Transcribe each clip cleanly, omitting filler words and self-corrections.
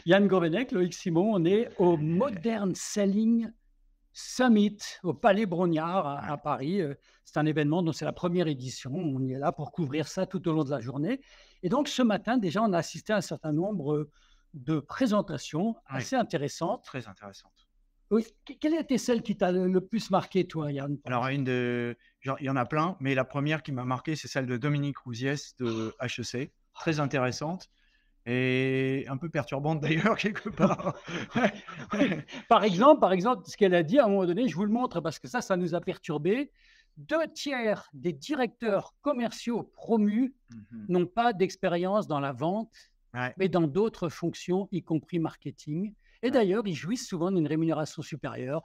Yann Gourvenec, Loïc Simon, on est au Modern Selling Summit au Palais Brongniart à Paris. C'est un événement dont c'est la première édition. On y est là pour couvrir ça tout au long de la journée. Et donc ce matin, déjà, on a assisté à un certain nombre de présentations Oui, assez intéressantes. très intéressante. Oui, quelle a été celle qui t'a le plus marqué, toi, Yann, par Alors exemple? genre, il y en a plein, mais la première qui m'a marqué, c'est celle de Dominique Rouziès de HEC. Très intéressante et un peu perturbante d'ailleurs quelque part. Oui. Par exemple, ce qu'elle a dit à un moment donné, je vous le montre parce que ça nous a perturbés. 2 tiers des directeurs commerciaux promus Mmh. n'ont pas d'expérience dans la vente, Ouais, mais dans d'autres fonctions, y compris marketing. Et ouais, d'ailleurs, ils jouissent souvent d'une rémunération supérieure.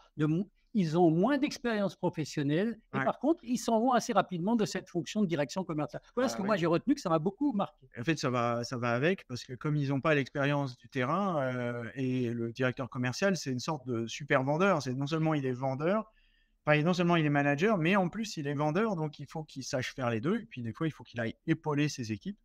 Ils ont moins d'expérience professionnelle et ouais. par contre, ils s'en vont assez rapidement de cette fonction de direction commerciale. Voilà ce Bah, que moi oui. j'ai retenu, que ça m'a beaucoup marqué. En fait, ça va avec parce que comme ils n'ont pas l'expérience du terrain, et le directeur commercial, c'est une sorte de super vendeur. C'est non seulement il est vendeur, enfin, non seulement il est manager, mais en plus il est vendeur, donc il faut qu'il sache faire les 2 et puis des fois, il faut qu'il aille épauler ses équipes.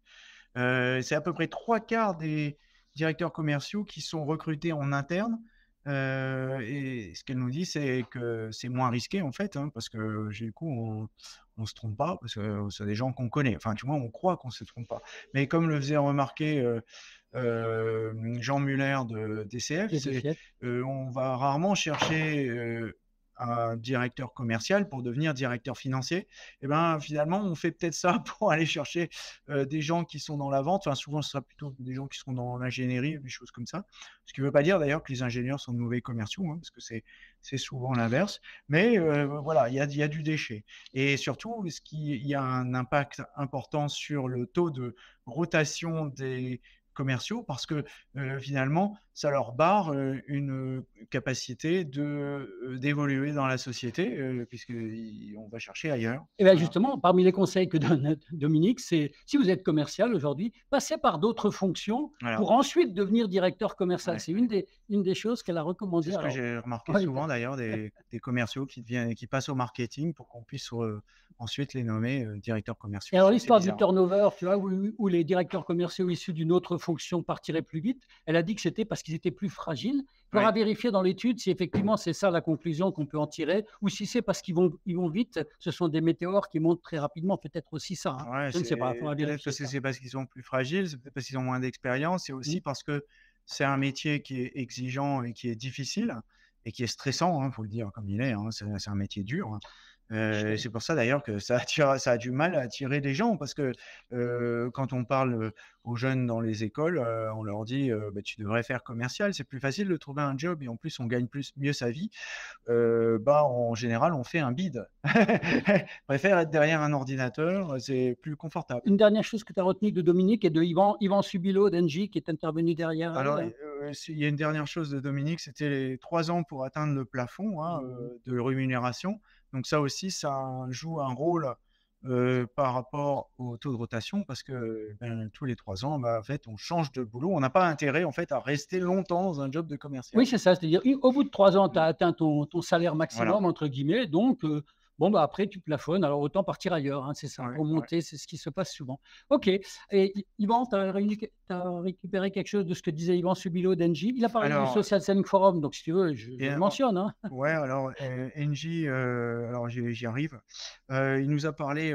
C'est à peu près 3/4 des directeurs commerciaux qui sont recrutés en interne, et ce qu'elle nous dit, c'est que c'est moins risqué en fait, hein, parce que du coup, on se trompe pas parce que c'est des gens qu'on connaît. Enfin, du moins, on croit qu'on se trompe pas. Mais comme le faisait remarquer, Jean Muller de DCF, Des c'est, défiettes. on va rarement chercher, un directeur commercial pour devenir directeur financier. Et ben, finalement, on fait peut-être ça pour aller chercher des gens qui sont dans la vente. Enfin, souvent, ce sera plutôt des gens qui seront dans l'ingénierie, des choses comme ça. Ce qui ne veut pas dire d'ailleurs que les ingénieurs sont de mauvais commerciaux, hein, parce que c'est souvent l'inverse. Mais voilà, il y a du déchet. Et surtout, il y a un impact important sur le taux de rotation des commerciaux parce que finalement, ça leur barre une capacité d'évoluer dans la société, puisqu'on va chercher ailleurs. Et bien Voilà. justement, parmi les conseils que donne Dominique, c'est si vous êtes commercial aujourd'hui, passez par d'autres fonctions Voilà. pour ensuite devenir directeur commercial. Ouais. C'est une des choses qu'elle a C'est recommandées. ce que Alors, j'ai remarqué oui, souvent d'ailleurs, des commerciaux qui passent au marketing pour qu'on puisse, ensuite les nommer, directeurs et commerciaux. alors C'est assez l'histoire du bizarre, hein. turnover, tu vois, où les directeurs commerciaux issus d'une autre fonction partiraient plus vite, elle a dit que c'était parce qu'ils étaient plus fragiles. Il faudra Ouais, vérifier dans l'étude si effectivement c'est ça la conclusion qu'on peut en tirer ou si c'est parce qu'ils vont vite, ce sont des météores qui montent très rapidement, peut-être aussi ça, hein. ouais, Je ne sais pas, il c'est faudra peut-être vérifier parce que ça. c'est parce qu'ils sont plus fragiles, c'est peut-être parce qu'ils ont moins d'expérience, c'est Mmh. aussi parce que c'est un métier qui est exigeant et qui est difficile et qui est stressant, hein, faut le dire comme il est, hein. C'est un métier dur, hein. Et c'est pour ça d'ailleurs que ça a du mal à attirer des gens parce que, quand on parle, aux jeunes dans les écoles, on leur dit: «Bah, tu devrais faire commercial, c'est plus facile de trouver un job et en plus on gagne mieux sa vie». Bah, en général, on fait un bide. On préfère être derrière un ordinateur, c'est plus confortable. Une dernière chose que tu as retenue de Dominique et de Yvan Subilo d'Engie qui est intervenu derrière Alors, elle. s'il y a une dernière chose de Dominique, c'était les 3 ans pour atteindre le plafond, hein, Mmh. de rémunération. Donc ça aussi, ça joue un rôle, par rapport au taux de rotation parce que, ben, tous les 3 ans, bah, en fait, on change de boulot. On n'a pas intérêt, en fait, à rester longtemps dans un job de Oui, commercial. c'est ça, c'est-à-dire au bout de 3 ans, tu as Mmh. atteint ton «salaire Voilà. maximum» entre guillemets, donc bon, bah, après tu plafonnes, alors autant partir ailleurs, hein, c'est ça, Ouais, ouais. remonter, c'est ce qui se passe souvent. OK, et Yvan, tu as récupéré quelque chose de ce que disait Yvan Subilo d'Engie? Il a parlé du Alors, Social Selling Forum, donc si tu veux, je et le mentionne, hein. ouais, alors, Engie, alors j'y arrive. Il nous a parlé,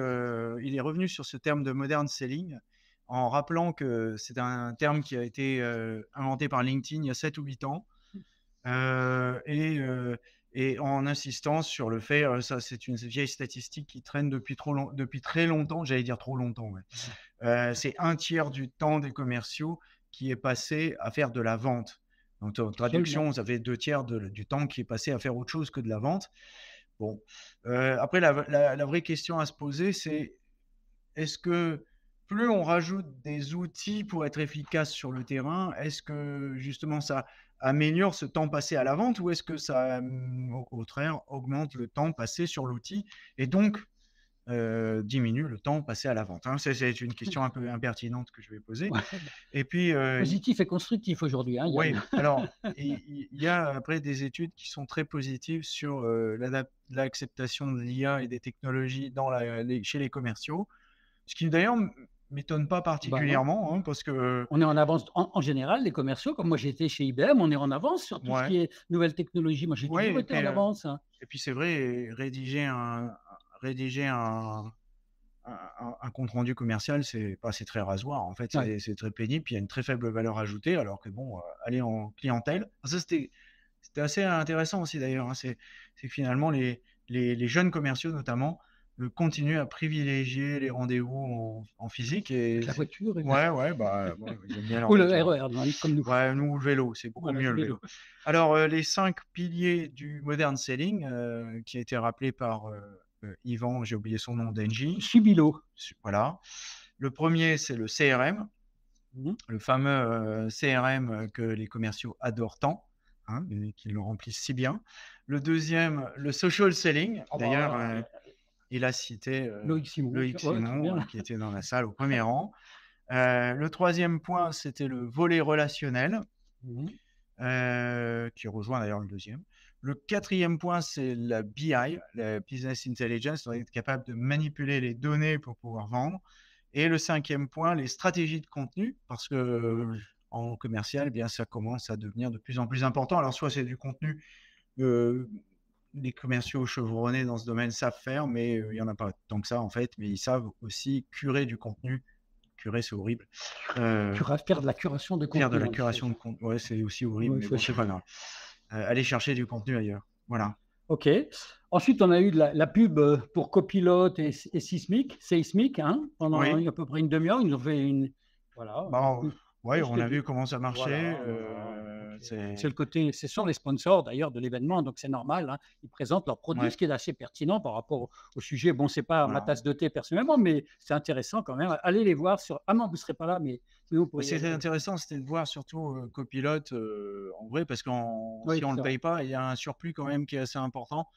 il est revenu sur ce terme de modern selling en rappelant que c'est un terme qui a été, inventé par LinkedIn il y a 7 ou 8 ans, et en insistant sur le fait, ça c'est une vieille statistique qui traîne depuis très longtemps, j'allais dire trop longtemps, ouais. C'est un tiers du temps des commerciaux qui est passé à faire de la vente. Donc en Absolument. traduction, ça fait 2/3 du temps qui est passé à faire autre chose que de la vente. Bon, après la vraie question à se poser, c'est: est-ce que plus on rajoute des outils pour être efficace sur le terrain, est-ce que justement ça améliore ce temps passé à la vente ou est-ce que ça, au contraire, augmente le temps passé sur l'outil et donc diminue le temps passé à la vente, hein? C'est une question un peu impertinente que je vais poser. Ouais, Et puis, positif et constructif aujourd'hui, hein, oui, Yann. alors il y a après des études qui sont très positives sur, l'acceptation de l'IA et des technologies dans chez les commerciaux. Ce qui d'ailleurs m'étonne pas Bah, non. particulièrement, hein, parce que On est en avance en général, les commerciaux, comme moi j'ai été chez IBM, on est en avance sur tout ce ouais, qui est nouvelles technologies. Moi, j'ai ouais toujours été en avance, hein. et puis c'est vrai, rédiger un compte rendu commercial, c'est très rasoir. En fait, Ouais. c'est très pénible, puis il y a une très faible valeur ajoutée, alors que bon, aller en clientèle, ça c'était assez intéressant aussi d'ailleurs, hein. C'est que finalement les jeunes commerciaux notamment, continuent à privilégier les rendez-vous en physique et Avec la c'est voiture et ouais, ouais, bah, ouais, ils aiment bien leur ou le voiture, hein. RER, dans comme nous. Ouais, nous, le vélo, c'est beaucoup Voilà, mieux le le vélo. vélo. Alors, les 5 piliers du modern selling, qui a été rappelé par, Yvan, j'ai oublié son nom, d'Engie. Subilo. Voilà. Le premier, c'est le CRM, Mmh. le fameux, CRM, que les commerciaux adorent tant, hein, et qu'ils le remplissent si bien. Le deuxième, le social selling. Ah D'ailleurs, bah, il a cité, Loïc Simon, Loïc ouais, très Simon, bien. qui était dans la salle au premier rang. Le troisième point, c'était le volet relationnel. Mmh. Qui rejoint d'ailleurs le deuxième. Le quatrième point, c'est la BI, la Business Intelligence, on être capable de manipuler les données pour pouvoir vendre. Et le cinquième point, les stratégies de contenu, parce que en commercial, eh bien, ça commence à devenir de plus en plus important. Alors, soit c'est du contenu, euh, les commerciaux chevronnés dans ce domaine savent faire, mais il n'y en a pas tant que ça en fait, mais ils savent aussi curer du contenu. Curer, c'est horrible. Faire de la curation de Faire de contenu, la en effet. curation de contenu, ouais, c'est aussi horrible, Ouais, mais bon, c'est pas grave. Aller chercher du contenu ailleurs. Voilà. OK. Ensuite, on a eu de la pub, pour Copilote et Seismic, hein, pendant Oui, à peu près une demi heure. Ils nous ont fait une voilà, bah, une ouais, oui, on c'était a bien. vu comment ça marchait, Voilà, voilà. Donc, c'est c'est le côté ce sont les sponsors d'ailleurs de l'événement, donc c'est normal, hein. Ils présentent leurs produits, ouais, ce qui est assez pertinent par rapport au sujet. Bon, c'est pas ma voilà. tasse de thé personnellement, mais c'est intéressant quand même. Allez les voir sur non, vous serez pas là, mais vous Bah, pourriez c'était intéressant, c'était de voir surtout, Copilote, en vrai, parce qu'en oui, si on le c'est vrai. paye pas, il y a un surplus quand même qui est assez important,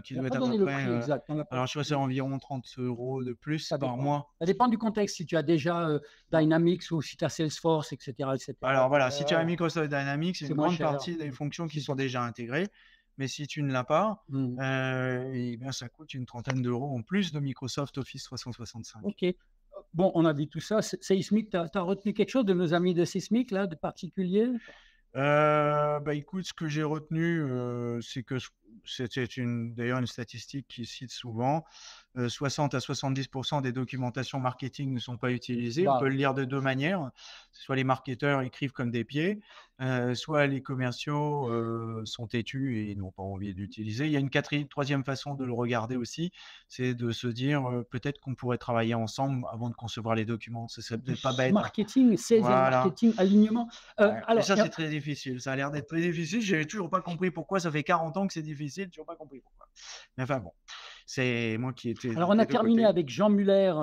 qui On n'a doit pas être à peu donné le près, prix exact, on n'a pas alors je crois que c'est environ 30 € de plus ça par dépend. mois. Ça dépend du contexte, si tu as déjà, Ouais. Dynamics ou si tu as Salesforce et cetera, Alors voilà, si tu as un voilà, Microsoft Dynamics, c'est c'est une moins grande cher. partie des fonctions qui Si sont tu déjà intégrées, mais si tu ne l'as pas, mmh, et bien ça coûte une trentaine d'euros en plus de Microsoft Office 365. OK. Bon, on a vu tout ça. Seismic, tu as retenu quelque chose de nos amis de Seismic là, de particulier? Bah, écoute, ce que j'ai retenu, c'est que c'était d'ailleurs une statistique qu'ils citent souvent, 60 à 70 des documentations marketing ne sont pas utilisées. On peut Bah, le lire de 2 manières. Soit les marketeurs écrivent comme des pieds, soit les commerciaux, sont têtus et n'ont pas envie d'utiliser. Il y a une troisième façon de le regarder aussi, c'est de se dire, «Peut-être qu'on pourrait travailler ensemble avant de concevoir les documents». Ce serait peut-être pas bête, hein. marketing, sales and Voilà. marketing, alignement. Ouais, mais Alors ça, et c'est très difficile. Ça a l'air d'être très difficile. J'ai toujours pas compris pourquoi. Ça fait 40 ans que c'est difficile, toujours pas compris pourquoi. Mais enfin bon, c'est moi qui étais alors on a des 2 terminé côtés. avec Jean Muller,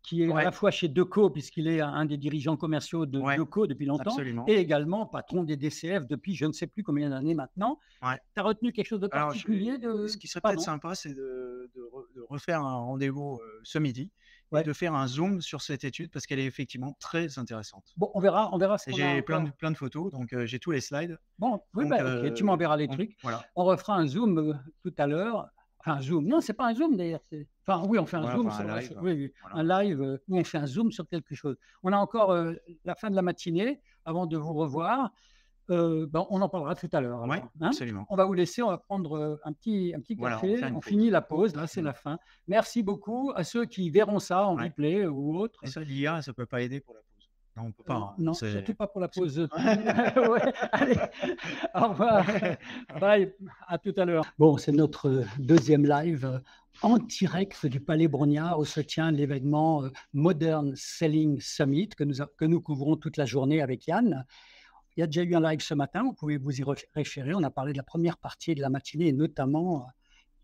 qui est à la Ouais, fois chez Deco, puisqu'il est un des dirigeants commerciaux de ouais, Deco depuis longtemps absolument. et également patron des DCF depuis je ne sais plus combien d'années maintenant. Ouais. Tu as retenu quelque chose de Alors particulier ce de qui serait pas peut-être non? sympa, c'est de refaire un rendez-vous, ce midi et Ouais. de faire un zoom sur cette étude parce qu'elle est effectivement très intéressante. Bon, on verra ce Et qu'on a j'ai encore. plein de photos, donc j'ai tous les slides. Bon, oui, Donc bah, OK, tu m'enverras les on trucs. voilà. On refera un Zoom, tout à l'heure. Enfin, un Zoom, non, c'est pas un Zoom d'ailleurs, enfin oui, on fait un Ouais, Zoom enfin un sur live, oui, oui, un voilà. live, où on fait un Zoom sur quelque chose. On a encore, la fin de la matinée avant de vous revoir. Ben, on en parlera tout à l'heure Ouais, alors, hein? absolument. On va vous laisser, on va prendre, un petit Voilà, on va café. faire une On pause. finit la pause, là, c'est Mmh. la fin. Merci beaucoup à ceux qui verront ça en Ouais. replay ou autre. Et ça, l'IA, ça peut pas aider pour la pause. Non, on peut pas, hein. Non, surtout C'est pas pour la c'est pause, ouais, allez, au revoir. ouais. Bye, à tout à l'heure. Bon, c'est notre, 2e live, en direct du Palais Brongniart où se tient l'événement, Modern Selling Summit que nous couvrons toute la journée avec Yann. Il y a déjà eu un live ce matin, vous pouvez vous y référer. On a parlé de la première partie de la matinée et notamment,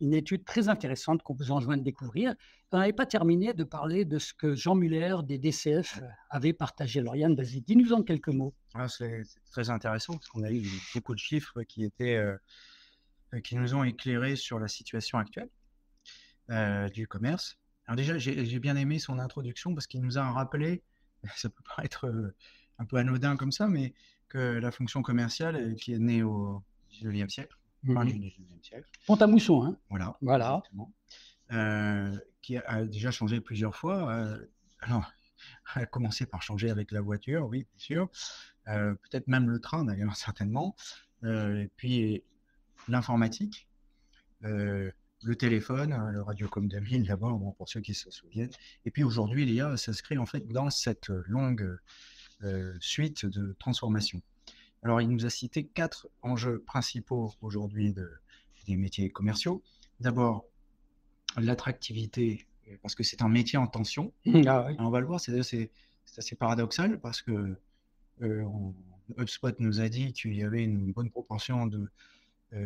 une étude très intéressante qu'on vous enjoint de découvrir. On n'avait pas terminé de parler de ce que Jean Muller des DCF, avait partagé. Alors Yann, vas-y, dis-nous en quelques mots. Ah, c'est très intéressant parce qu'on a eu beaucoup de chiffres qui nous ont éclairés sur la situation actuelle, du commerce. Alors déjà, j'ai bien aimé son introduction parce qu'il nous a rappelé, ça peut paraître, un peu anodin comme ça, mais que la fonction commerciale, qui est née au 19e siècle, fin Mmh. du 19e siècle, Pont-à-Mousson, hein? voilà, Voilà. exactement, qui a déjà changé plusieurs fois, alors à commencer par changer avec la voiture, oui, bien sûr. Peut-être même le train d'ailleurs, certainement. Et puis l'informatique, le téléphone, le Radiocom 2000 d'abord, bon, pour ceux qui se souviennent. Et puis aujourd'hui, l'IA s'inscrit en fait dans cette longue suite de transformations. Alors, il nous a cité 4 enjeux principaux aujourd'hui des métiers commerciaux. D'abord, l'attractivité, parce que c'est un métier en tension. Ah oui. Alors, on va le voir, c'est assez paradoxal parce que HubSpot nous a dit qu'il y avait une bonne proportion de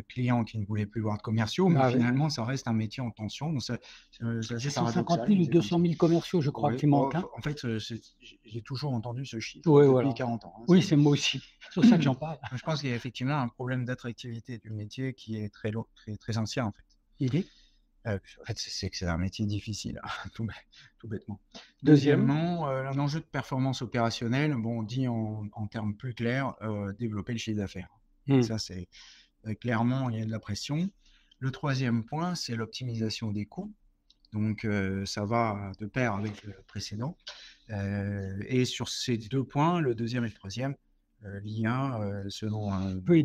clients qui ne voulaient plus voir de commerciaux, mais Ah oui. finalement, ça reste un métier en tension. Donc, c'est assez 150 paradoxal. 000 ou C'est comme 200 ça. 000 commerciaux, je crois, Ouais, qui manquent. Hein. en fait, j'ai toujours entendu ce chiffre Oui, depuis voilà. 40 ans. Hein, Oui, c'est moi aussi. C'est pour ça que j'en parle. je pense qu'il y a effectivement un problème d'attractivité du métier qui est très long, très ancien en fait. En fait, c'est que c'est un métier difficile, hein, tout bêtement. Deuxièmement, un enjeu de performance opérationnelle, bon, dit en termes plus clairs, développer le chiffre d'affaires. Ça, c'est clairement, il y a de la pression. Le troisième point, c'est l'optimisation des coûts. Donc, ça va de pair avec le précédent. Et sur ces 2 points, le deuxième et le troisième, l'IA, selon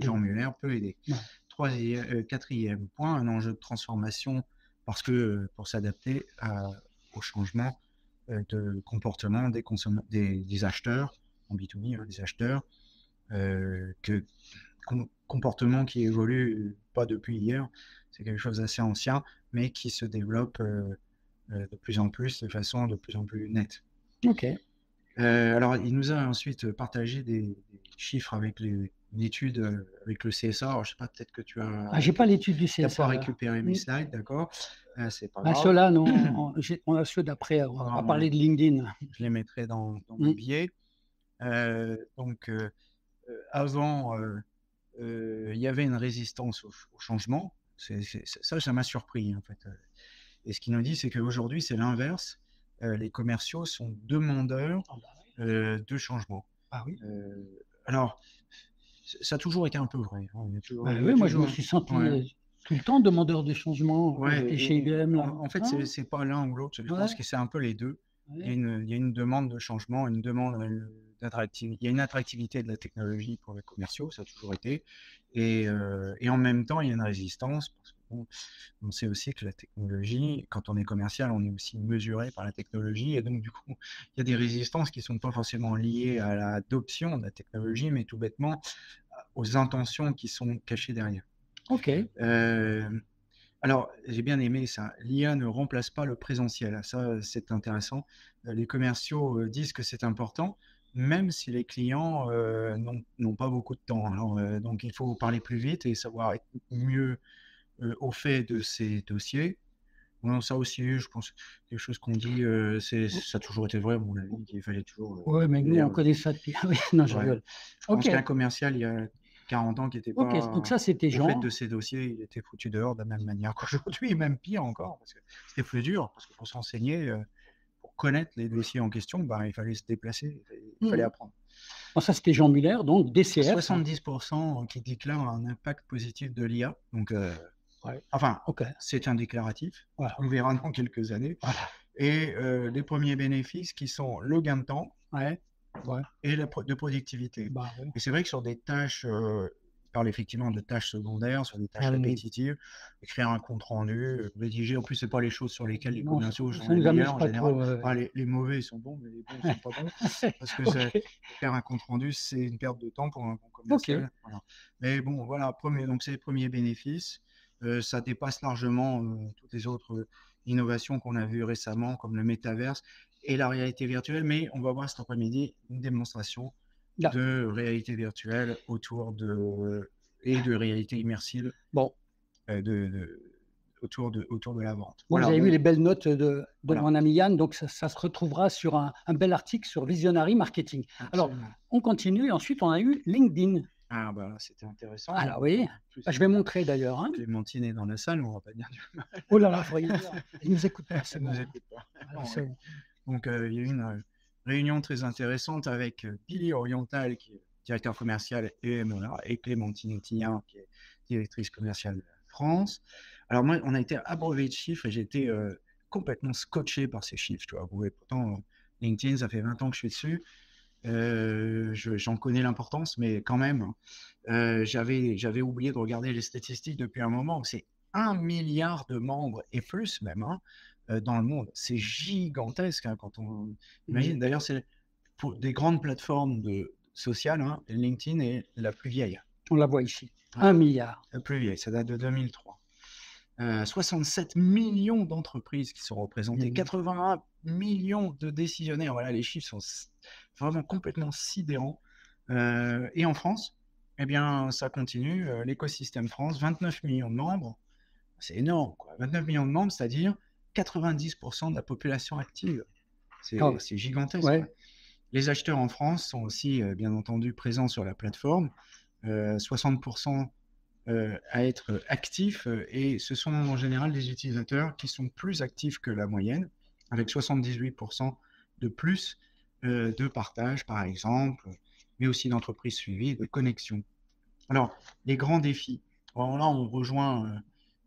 Jean Muller, peut aider. Ouais. Quatrième point, un enjeu de transformation parce que pour s'adapter au changement de comportement des acheteurs, en B2B, hein, des acheteurs, comportement qui évolue pas depuis hier, c'est quelque chose d'assez ancien, mais qui se développe de plus en plus, de façon de plus en plus nette. OK. Alors, il nous a ensuite partagé des chiffres avec une étude avec le CSA. Alors, je sais pas, peut-être que tu as. Ah, j'ai pas l'étude du Tu n'as pas CSA. récupéré mes slides, d'accord. C'est pas Ah, grave. ceux-là, non. On a ceux d'après. On va parler de LinkedIn. Je les mettrai dans mon billet. Donc, avant, il y avait une résistance au changement. Ça m'a surpris, en fait. Et ce qu'il nous dit, c'est qu'aujourd'hui, c'est l'inverse. Les commerciaux sont demandeurs de changement. Ah oui. Alors, ça a toujours été un peu vrai. Hein. Oui, moi, je me suis senti tout le temps demandeur de changement quand j'étais chez IBM. Là. En fait, c'est pas l'un ou l'autre. Je pense que c'est un peu les deux. Il y a une demande de changement, une demande d'attractivité. Il y a une attractivité de la technologie pour les commerciaux, ça a toujours été. Et en même temps, il y a une résistance. Parce que, bon, on sait aussi que la technologie, quand on est commercial, on est aussi mesuré par la technologie. Et donc, du coup, il y a des résistances qui ne sont pas forcément liées à l'adoption de la technologie, mais tout bêtement aux intentions qui sont cachées derrière. OK. Alors, j'ai bien aimé ça. L'IA ne remplace pas le présentiel. Ça, c'est intéressant. Les commerciaux disent que c'est important, même si les clients n'ont pas beaucoup de temps. Alors, donc, il faut parler plus vite et savoir être mieux au fait de ces dossiers. Bon, ça aussi, je pense, quelque chose qu'on dit, ça a toujours été vrai, à mon avis, qu'il fallait toujours. Oui, mais nous, on connaît ça depuis. Oui, non, je rigole. Je pense qu'un commercial, il y a 40 ans, qui n'était pas donc ça, c'était au fait Jean. de ces dossiers, il était foutu dehors de la même manière qu'aujourd'hui, même pire encore, parce que c'était plus dur, parce que pour s'enseigner, pour connaître les dossiers en question, ben, il fallait se déplacer, il fallait apprendre. Bon, ça, c'était Jean Muller, donc DCF. 70% qui déclarent un impact positif de l'IA. Donc, enfin, c'est un déclaratif. Voilà. On verra dans quelques années. Voilà. Et les premiers bénéfices qui sont le gain de temps et de productivité. Et c'est vrai que sur des tâches, on parle effectivement de tâches secondaires, sur des tâches répétitives, écrire un compte rendu, rédiger. En plus, c'est pas les choses sur lesquelles les commerciaux sont les meilleurs en général. Les mauvais, ils sont bons, mais les bons, ils sont pas bons. Parce que faire un compte rendu, c'est une perte de temps pour un bon commercial. Voilà. Mais bon, voilà, donc c'est les premiers bénéfices. Ça dépasse largement toutes les autres innovations qu'on a vues récemment, comme le métaverse et la réalité virtuelle. Mais on va voir cet après-midi une démonstration de réalité virtuelle autour de réalité immersive autour de la vente. Bon, vous avez vu les belles notes de mon ami Yann, donc ça se retrouvera sur un bel article sur Visionary Marketing. Absolument. Alors, on continue et ensuite on a eu LinkedIn. Ah bah c'était intéressant. Alors oui, je vais montrer d'ailleurs. Hein. Clémentine est dans la salle, on va pas dire du mal. Oh là là, il ne nous écoute pas. Elle ne nous écoute pas. Alors, bon. Donc il y a eu une réunion très intéressante avec Billy Oriental, qui est directeur commercial EMEA, et Clémentine Tillien, qui est directrice commerciale France. Alors moi, on a été abreuvé de chiffres et j'ai été complètement scotché par ces chiffres. Tu vois. Pourtant, LinkedIn, ça fait 20 ans que je suis dessus. J'en connais l'importance, mais quand même, j'avais oublié de regarder les statistiques depuis un moment. C'est 1 milliard de membres et plus même dans le monde. C'est gigantesque quand on imagine. D'ailleurs, c'est pour des grandes plateformes sociales, LinkedIn est la plus vieille. On la voit ici. Ouais. 1 milliard. La plus vieille, ça date de 2003. 67 millions d'entreprises qui sont représentées, 81 millions de décisionnaires. Voilà, les chiffres sont vraiment complètement sidérants. Et en France, eh bien, ça continue. L'écosystème France, 29 millions de membres. C'est énorme, quoi. 29 millions de membres, c'est-à-dire 90% de la population active. C'est gigantesque. Ouais. Quoi. Les acheteurs en France sont aussi, bien entendu, présents sur la plateforme. 60% à être actifs et ce sont en général des utilisateurs qui sont plus actifs que la moyenne, avec 78% de plus de partage, par exemple, mais aussi d'entreprises suivies, de connexions. Alors, les grands défis. Alors là, on rejoint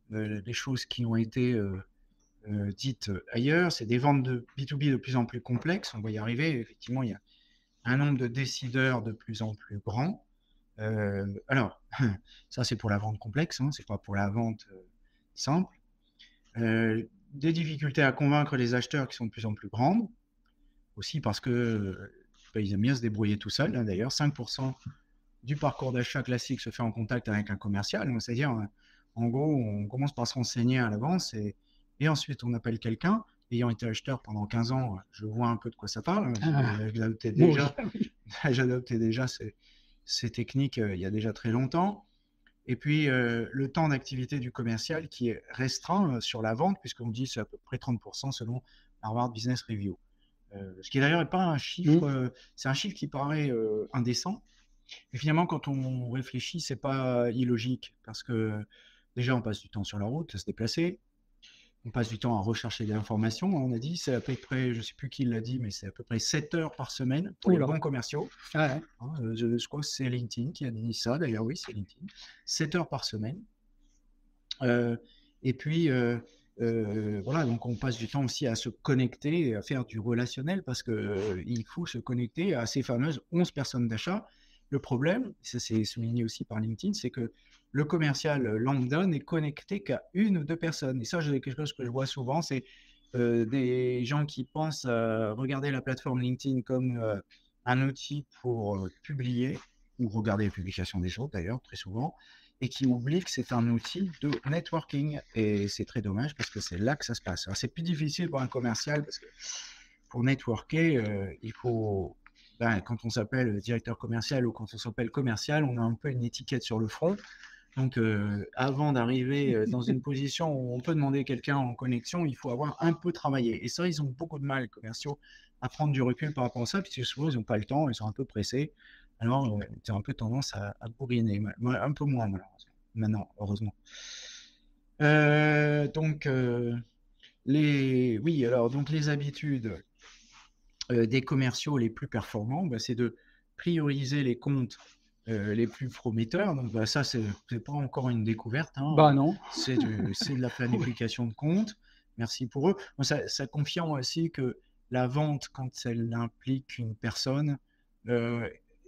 des choses qui ont été dites ailleurs. C'est des ventes de B2B de plus en plus complexes. On va y arriver. Effectivement, il y a un nombre de décideurs de plus en plus grand. Alors, ça c'est pour la vente complexe, c'est pas pour la vente simple. Des difficultés à convaincre les acheteurs qui sont de plus en plus grandes, aussi parce que ils aiment bien se débrouiller tout seuls. D'ailleurs, 5% du parcours d'achat classique se fait en contact avec un commercial. C'est-à-dire, en gros, on commence par se renseigner à l'avance et ensuite on appelle quelqu'un. Ayant été acheteur pendant 15 ans, je vois un peu de quoi ça parle. J'ai adopté déjà ces techniques il y a déjà très longtemps. Et puis, le temps d'activité du commercial qui est restreint sur la vente, puisqu'on dit c'est à peu près 30% selon Harvard Business Review. Ce qui d'ailleurs n'est pas un chiffre, c'est un chiffre qui paraît indécent. Et finalement, quand on réfléchit, c'est pas illogique, parce que déjà, on passe du temps sur la route à se déplacer. On passe du temps à rechercher des informations. On a dit, c'est à peu près, je ne sais plus qui l'a dit, mais c'est à peu près 7 heures par semaine pour les bons commerciaux. Ah ouais. Je crois que c'est LinkedIn qui a dit ça. D'ailleurs, oui, c'est LinkedIn. 7 heures par semaine. Et puis, voilà, donc on passe du temps aussi à se connecter, à faire du relationnel, parce qu'il faut se connecter à ces fameuses 11 personnes d'achat. Le problème, ça c'est souligné aussi par LinkedIn, c'est que le commercial lambda n'est connecté qu'à 1 ou 2 personnes. Et ça, c'est quelque chose que je vois souvent, c'est des gens qui pensent regarder la plateforme LinkedIn comme un outil pour publier, ou regarder les publications des autres d'ailleurs, très souvent, et qui oublient que c'est un outil de networking. Et c'est très dommage parce que c'est là que ça se passe. Alors, c'est plus difficile pour un commercial parce que pour networker, il faut... quand on s'appelle directeur commercial ou quand on s'appelle commercial, on a un peu une étiquette sur le front. Donc, avant d'arriver dans une position où on peut demander quelqu'un en connexion, il faut avoir un peu travaillé. Et ça, ils ont beaucoup de mal, les commerciaux, à prendre du recul par rapport à ça, puisque souvent, ils n'ont pas le temps, ils sont un peu pressés. Alors, ils ont un peu tendance à bourriner. Un peu moins, malheureusement. Maintenant, heureusement. Donc, les habitudes des commerciaux les plus performants, c'est de prioriser les comptes les plus prometteurs. Donc, ça, c'est pas encore une découverte. Non. C'est de la planification de compte. Merci pour eux. Ça confirme aussi que la vente, quand elle implique une personne,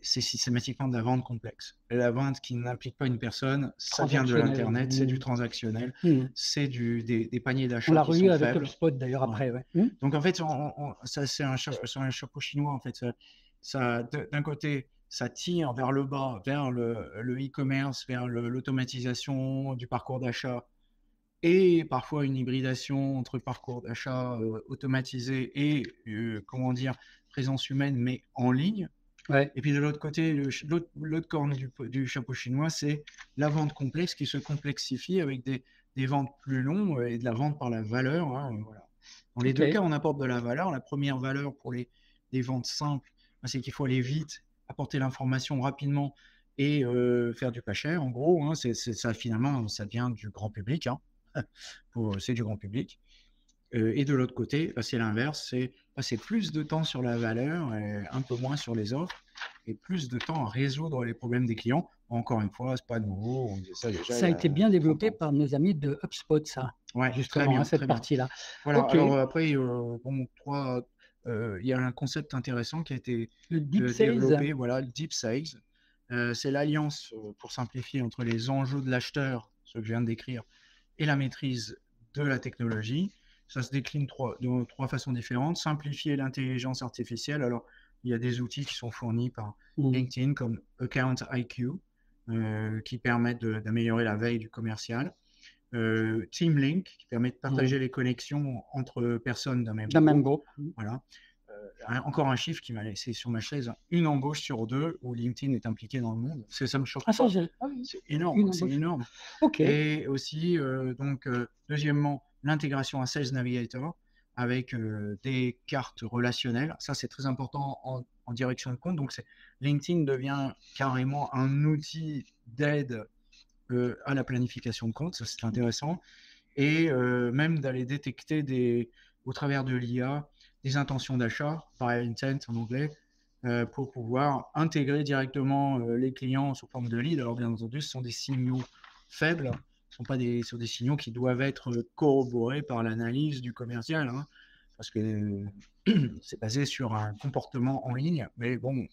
c'est systématiquement de la vente complexe. Et la vente qui n'implique pas une personne, ça vient de l'Internet, c'est du transactionnel, c'est des paniers d'achat. On l'a revu avec HubSpot d'ailleurs après. Ouais. Donc en fait, ça c'est un chapeau chinois en fait. Ça d'un côté, ça tire vers le bas, vers le e-commerce, vers l'automatisation du parcours d'achat et parfois une hybridation entre parcours d'achat automatisé et présence humaine mais en ligne. Ouais. Et puis de l'autre côté, l'autre corne du chapeau chinois, c'est la vente complexe qui se complexifie avec des ventes plus longues et de la vente par la valeur. Voilà. Dans les deux cas, on apporte de la valeur. La première valeur pour les ventes simples, c'est qu'il faut aller vite, apporter l'information rapidement et faire du pas cher. En gros, ça finalement, ça devient du grand public. C'est du grand public. Et de l'autre côté, c'est l'inverse, c'est passer plus de temps sur la valeur et un peu moins sur les offres et plus de temps à résoudre les problèmes des clients. Encore une fois, c'est pas nouveau, on disait ça déjà. Ça a été bien développé par nos amis de HubSpot, ça. Ouais, justement, très bien, cette partie-là. Voilà, alors après, il y a un concept intéressant qui a été Le deep sales. développé, voilà, le Deep Sales. C'est l'alliance, pour simplifier, entre les enjeux de l'acheteur, ce que je viens de décrire, et la maîtrise de la technologie. Ça se décline de trois façons différentes. Simplifier l'intelligence artificielle. Alors, il y a des outils qui sont fournis par LinkedIn comme Account IQ, qui permettent d'améliorer la veille du commercial. Team Link, qui permet de partager les connexions entre personnes d'un même groupe. Voilà. Encore un chiffre qui m'a laissé sur ma chaise, une embauche sur deux où LinkedIn est impliqué dans le monde. Ça me choque pas. C'est énorme, c'est énorme. Et aussi, deuxièmement, l'intégration à Sales Navigator avec des cartes relationnelles. Ça, c'est très important en direction de compte. Donc, LinkedIn devient carrément un outil d'aide à la planification de compte. Ça, c'est intéressant. Et même d'aller détecter au travers de l'IA des intentions d'achat, par intent en anglais, pour pouvoir intégrer directement les clients sous forme de lead. Alors bien entendu, ce sont des signaux faibles, ce ne sont pas des signaux qui doivent être corroborés par l'analyse du commercial, hein, parce que c'est basé sur un comportement en ligne, mais bon,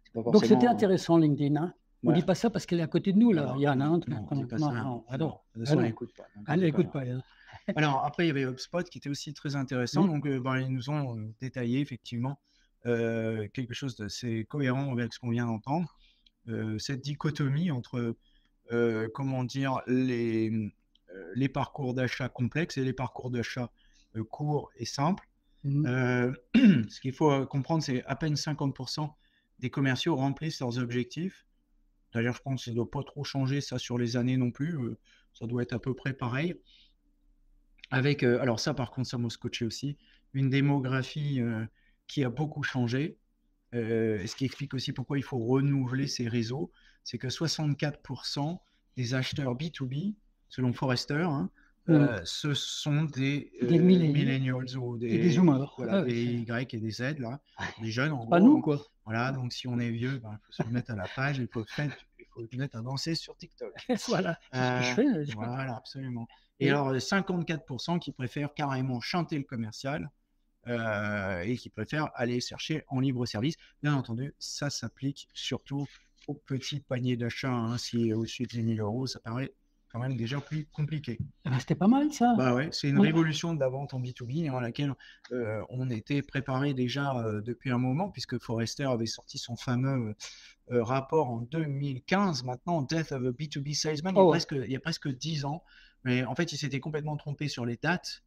c'est pas forcément... Donc c'était intéressant LinkedIn, hein. On ne dit pas ça parce qu'elle est à côté de nous, là, Yann. Non, on ne dit pas ça. Non, on n'écoute pas. Elle n'écoute pas. Alors, après, il y avait HubSpot qui était aussi très intéressant. Donc, ils nous ont détaillé effectivement quelque chose d'assez cohérent avec ce qu'on vient d'entendre. Cette dichotomie entre, comment dire, les parcours d'achat complexes et les parcours d'achat courts et simples. Ce qu'il faut comprendre, c'est à peine 50% des commerciaux remplissent leurs objectifs. D'ailleurs, je pense que ça ne doit pas trop changer ça sur les années non plus. Ça doit être à peu près pareil. Avec, alors ça, par contre, ça m'a scotché aussi, une démographie qui a beaucoup changé. Ce qui explique aussi pourquoi il faut renouveler ces réseaux. C'est que 64% des acheteurs B2B, selon Forrester, hein, ce sont des millennials ou des zoomers, voilà, des Y et des Z, là, des jeunes en gros. Pas nous, quoi. Voilà, donc si on est vieux, il faut se mettre à la page, il faut se mettre à danser sur TikTok. Voilà, c'est ce que je fais. Voilà, absolument. Et alors, 54% qui préfèrent carrément chanter le commercial et qui préfèrent aller chercher en libre service. Bien entendu, ça s'applique surtout aux petits paniers d'achat. Hein. Si au-dessus de 10 000 €, ça paraît quand même déjà plus compliqué. C'était pas mal, ça. Bah ouais, c'est une révolution de la vente en B2B à laquelle on était préparé déjà depuis un moment, puisque Forrester avait sorti son fameux rapport en 2015, maintenant, Death of a B2B Salesman, il y a presque 10 ans. Mais en fait, il s'était complètement trompé sur les dates,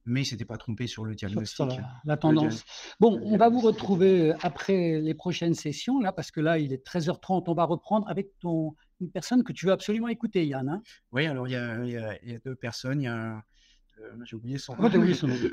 mais il ne s'était pas trompé sur le diagnostic. Sur la tendance. Bon, on va vous retrouver après les prochaines sessions, là, parce que là, il est 13h30. On va reprendre avec une personne que tu veux absolument écouter, Yann. Hein. Oui, alors il y a deux personnes. Il y a j'ai oublié son nom.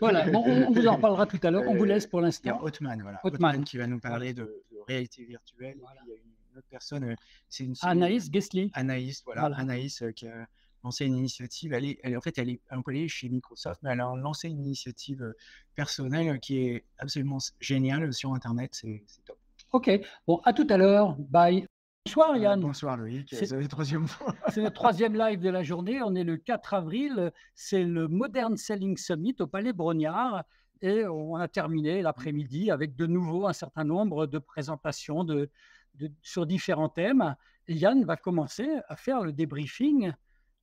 Voilà, bon, on vous en reparlera tout à l'heure. On vous laisse pour l'instant. Il y a Hotman, voilà. Hotman qui va nous parler de réalité virtuelle. Voilà. Et puis, il y a une autre personne, c'est Anaïs Guesli. Anaïs, voilà. Anaïs qui a lancé une initiative. Elle est employée chez Microsoft, mais elle a lancé une initiative personnelle qui est absolument géniale sur Internet. C'est top. OK. Bon, à tout à l'heure. Bye. Bonsoir Yann. Bonsoir Loïc, c'est la troisième fois. C'est le troisième live de la journée, on est le 4 avril, c'est le Modern Selling Summit au Palais Brognard et on a terminé l'après-midi avec de nouveau un certain nombre de présentations sur différents thèmes. Et Yann va commencer à faire le débriefing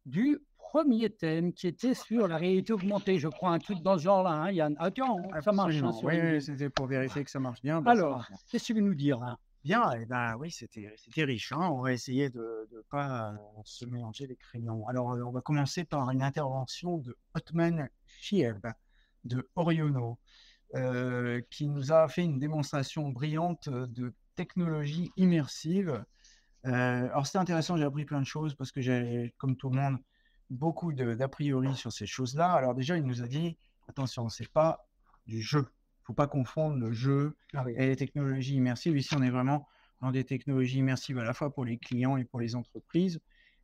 du premier thème qui était sur la réalité augmentée, je crois, un truc dans ce genre-là, hein, Yann. Ah tiens, ça marche. Hein, oui, c'était pour vérifier que ça marche bien. Alors, qu'est-ce que tu veux nous dire là? Bien, et oui, c'était riche. Hein. On va essayer de ne pas se mélanger les crayons. Alors, on va commencer par une intervention de Hotman Chieb de Oriono, qui nous a fait une démonstration brillante de technologie immersive. Alors, c'était intéressant, j'ai appris plein de choses parce que j'ai, comme tout le monde, beaucoup d'a priori sur ces choses-là. Alors, déjà, il nous a dit, attention, c'est pas du jeu. Il ne faut pas confondre le jeu et les technologies immersives. Ici, on est vraiment dans des technologies immersives à la fois pour les clients et pour les entreprises.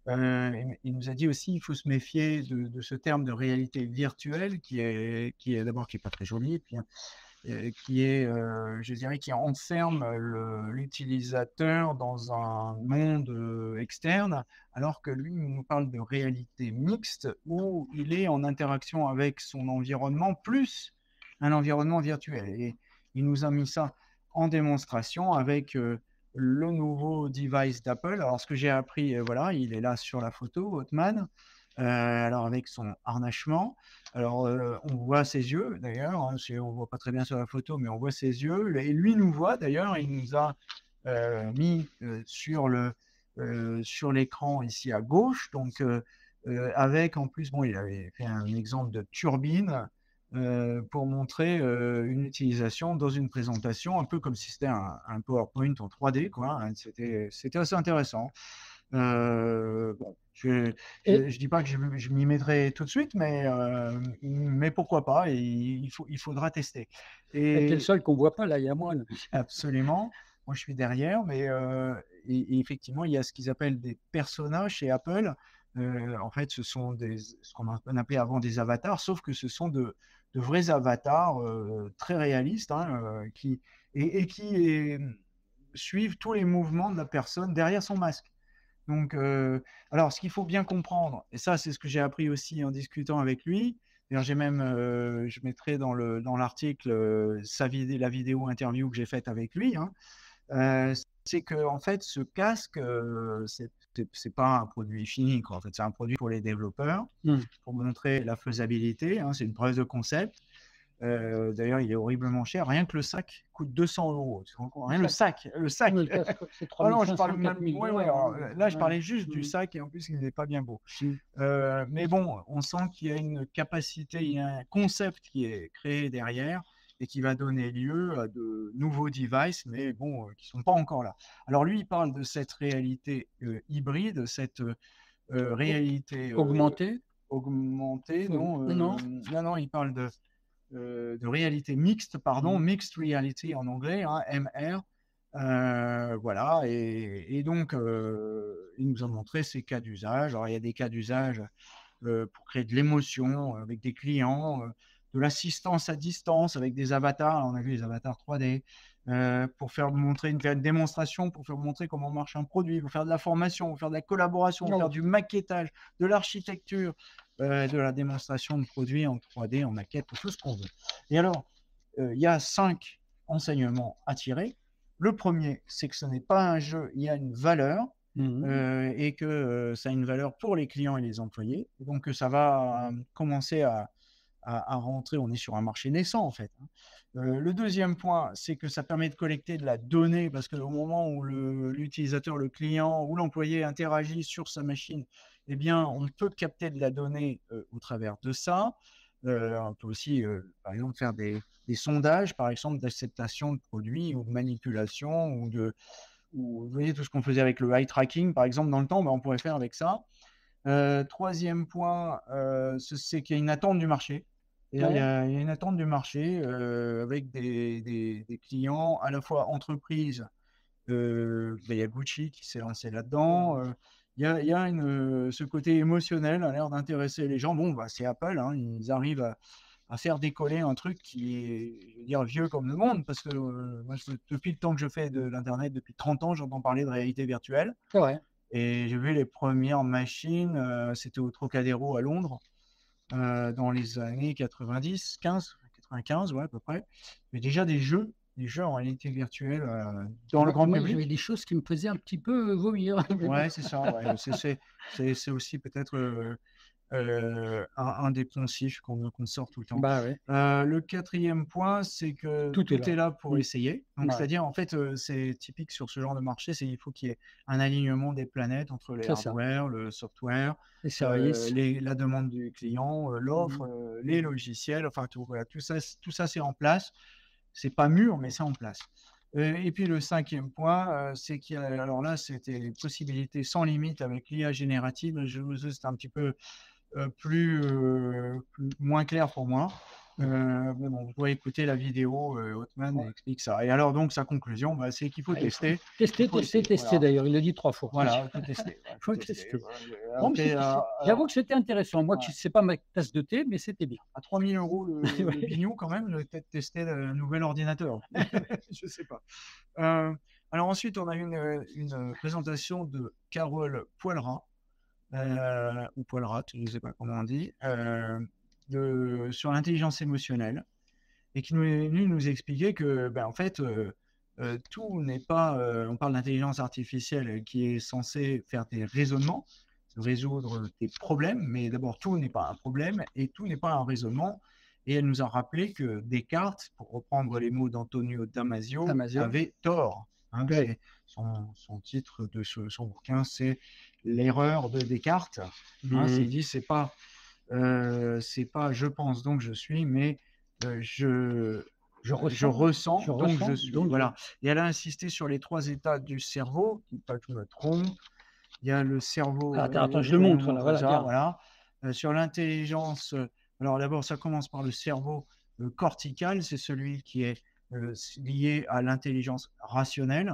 Il nous a dit aussi qu'il faut se méfier de ce terme de réalité virtuelle qui est d'abord qui n'est pas très joli, et puis qui est, je dirais, qui enferme l'utilisateur dans un monde externe, alors que lui, il nous parle de réalité mixte où il est en interaction avec son environnement plus un environnement virtuel. Et il nous a mis ça en démonstration avec le nouveau device d'Apple. Alors, ce que j'ai appris, voilà, il est là sur la photo, Hotman. Alors, avec son harnachement. Alors, on voit ses yeux, d'ailleurs. Hein, on ne voit pas très bien sur la photo, mais on voit ses yeux. Et lui nous voit, d'ailleurs. Il nous a mis sur l'écran ici à gauche. Donc, avec en plus, bon, il avait fait un exemple de turbine pour montrer une utilisation dans une présentation, un peu comme si c'était un PowerPoint en 3D, quoi. Hein. C'était assez intéressant. Bon, je dis pas que je m'y mettrai tout de suite, mais pourquoi pas, et il faudra tester. Et t'es le seul qu'on voit pas là, il y a moi. Absolument. Moi, je suis derrière, mais et effectivement, il y a ce qu'ils appellent des personas chez Apple. En fait, ce sont ce qu'on appelait avant des avatars, sauf que ce sont de vrais avatars très réalistes, hein, qui suivent tous les mouvements de la personne derrière son masque. Donc, alors, ce qu'il faut bien comprendre, et ça, c'est ce que j'ai appris aussi en discutant avec lui. D'ailleurs, j'ai même, je mettrai dans l'article la vidéo interview que j'ai faite avec lui. Hein. C'est que en fait, ce casque, c'est pas un produit fini, quoi. En fait, c'est un produit pour les développeurs, pour montrer la faisabilité. Hein, c'est une preuve de concept. D'ailleurs, il est horriblement cher. Rien que le sac coûte 200 €. Rien le sac. C'est Ah non, je 3500, parle même. 4000 Ouais, alors, là, je parlais juste du Mm. sac et en plus, il n'est pas bien beau. Mais bon, on sent qu'il y a une capacité, il y a un concept qui est créé derrière et qui va donner lieu à de nouveaux devices, mais bon, qui ne sont pas encore là. Alors lui, il parle de cette réalité hybride, cette réalité Augmenté? augmentée. Non, Non. non, il parle de réalité mixte, pardon, mixed reality en anglais, hein, MR. Voilà, et donc, il nous a montré ces cas d'usage. Alors, il y a des cas d'usage pour créer de l'émotion avec des clients, de l'assistance à distance avec des avatars. On a vu les avatars 3D. Pour faire une démonstration, pour faire montrer comment marche un produit, pour faire de la formation, pour faire de la collaboration, pour faire du maquettage, de l'architecture, de la démonstration de produits en 3D, en maquette, tout ce qu'on veut. Et alors, il y a 5 enseignements à tirer. Le premier, c'est que ce n'est pas un jeu, il y a une valeur. Et que ça a une valeur pour les clients et les employés. Et donc, ça va commencer à rentrer. On est sur un marché naissant, en fait. Hein. Le deuxième point, c'est que ça permet de collecter de la donnée, parce qu'au moment où l'utilisateur, le client ou l'employé interagit sur sa machine, eh bien, on peut capter de la donnée au travers de ça. On peut aussi, par exemple, faire des sondages, par exemple, d'acceptation de produits ou de manipulation ou vous voyez tout ce qu'on faisait avec le eye tracking, par exemple, dans le temps, on pourrait faire avec ça. Troisième point, c'est qu'il y a une attente du marché. Et là, il y a une attente du marché avec des clients, à la fois entreprises. Il y a Gucci qui s'est lancé là-dedans. Il y a ce côté émotionnel a l'air d'intéresser les gens. Bon, c'est Apple, hein, ils arrivent à faire décoller un truc qui est, je veux dire, vieux comme le monde, parce que moi, depuis le temps que je fais de l'Internet, depuis 30 ans, j'entends parler de réalité virtuelle. C'est vrai. Et j'ai vu les premières machines, c'était au Trocadéro à Londres, dans les années 95, ouais, à peu près. Mais déjà des jeux en réalité virtuelle dans le grand Moi, public. j'avais des choses qui me faisaient un petit peu vomir. Ouais, c'est ça. Ouais. C'est aussi peut-être un des poncifs qu'on sort tout le temps. Bah ouais, Le quatrième point, c'est que tout tout est là pour Mm. essayer. Donc, Ouais. c'est-à-dire, en fait, c'est typique sur ce genre de marché, il faut qu'il y ait un alignement des planètes entre les C'est ça. hardware, le software, Les services. la demande du client, l'offre, les logiciels, enfin tout, voilà, tout ça c'est en place. C'est pas mûr, mais c'est en place. Et puis le cinquième point, c'est qu'il y a, alors là, c'était les possibilités sans limite avec l'IA générative. C'est un petit peu moins clair pour moi. Mais bon, vous pouvez écouter la vidéo, Hotman explique ça. Et alors, donc, sa conclusion, c'est qu'il faut tester. Tester, Voilà. d'ailleurs, il le dit 3 fois. Voilà, il faut tester. Faut tester. Bon, J'avoue que c'était intéressant. Moi, c'est pas ma tasse de thé, mais c'était bien. À 3 000 € le bignou, quand même, je vais peut-être tester un nouvel ordinateur. Je ne sais pas. Alors ensuite, on a une présentation de Carole Poilrat, ou Poilrat, je ne sais pas comment on dit, sur l'intelligence émotionnelle. et qui nous expliquait que, ben, en fait, tout n'est pas, on parle d'intelligence artificielle qui est censée faire des raisonnements, résoudre des problèmes, mais d'abord, tout n'est pas un problème et tout n'est pas un raisonnement. Et elle nous a rappelé que Descartes, pour reprendre les mots d'Antonio Damasio, Damasio. avait tort. Hein, Oui. c'est son titre de son bouquin, c'est L'erreur de Descartes. Hein, il dit, c'est pas je pense donc je suis, mais je ressens donc je suis. Voilà. Et elle a insisté sur les 3 états du cerveau, pas que je me trompe. Il y a le cerveau. Attends, je le montre là, voilà. Ça, voilà. Sur l'intelligence, alors d'abord, ça commence par le cerveau cortical, c'est celui qui est lié à l'intelligence rationnelle.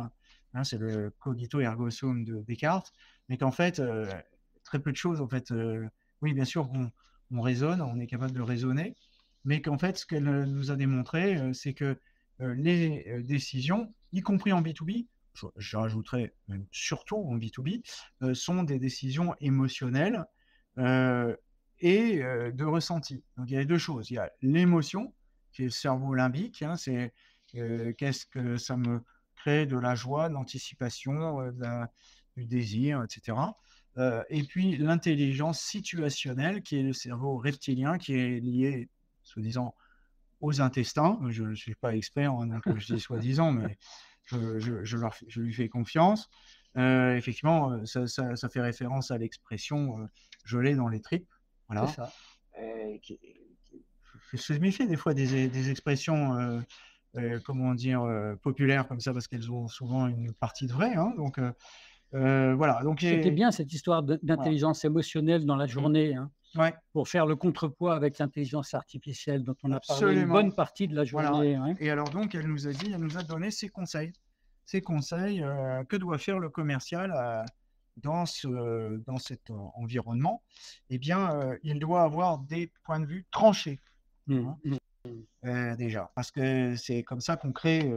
Hein, c'est le cogito ergo sum de Descartes, mais qu'en fait, très peu de choses, en fait, oui, bien sûr, on raisonne, on est capable de raisonner, mais qu'en fait, ce qu'elle nous a démontré, c'est que les décisions, y compris en B2B, je rajouterais même surtout en B2B, sont des décisions émotionnelles et de ressenti. Donc il y a 2 choses. Il y a l'émotion, qui est le cerveau limbique, hein, c'est qu'est-ce que ça me crée de la joie, de l'anticipation, du désir, etc. Et puis l'intelligence situationnelle, qui est le cerveau reptilien, qui est lié, soi-disant, aux intestins. Je ne suis pas expert, hein, donc je dis soi-disant, mais je lui fais confiance. Effectivement, ça fait référence à l'expression je l'ai dans les tripes. Voilà. C'est ça. Je me méfie des fois des expressions, comment dire, populaires comme ça, parce qu'elles ont souvent une partie de vrai. Hein, donc, voilà. Donc, C'était bien cette histoire d'intelligence émotionnelle dans la journée, hein, ouais. pour faire le contrepoids avec l'intelligence artificielle dont on a parlé une Absolument. bonne partie de la journée. Voilà. Hein. Et alors donc, elle nous a donné ses conseils. Que doit faire le commercial dans cet environnement? Eh bien, il doit avoir des points de vue tranchés, hein, déjà, parce que c'est comme ça qu'on crée